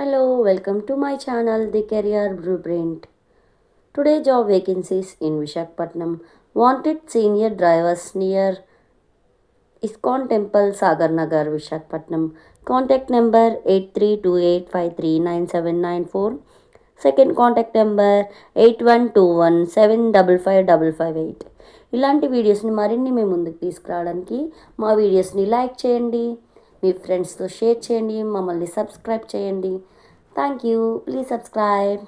Hello, welcome to my channel, The Career Blueprint. Today, job vacancies in Vishakhapatnam. Wanted senior drivers near ISKCON Temple, Sagar Nagar, Vishakhapatnam. Contact number 8328539794. Second contact number 8121755558. ఇలాంటి వీడియోస్ని మరిన్ని మీ ముందుకు తీసుకురావడానికి మా వీడియోస్ని like చేయండి, మీ ఫ్రెండ్స్తో share చేయండి, మమ్మల్ని సబ్స్క్రైబ్ చేయండి. Thank you. Please subscribe.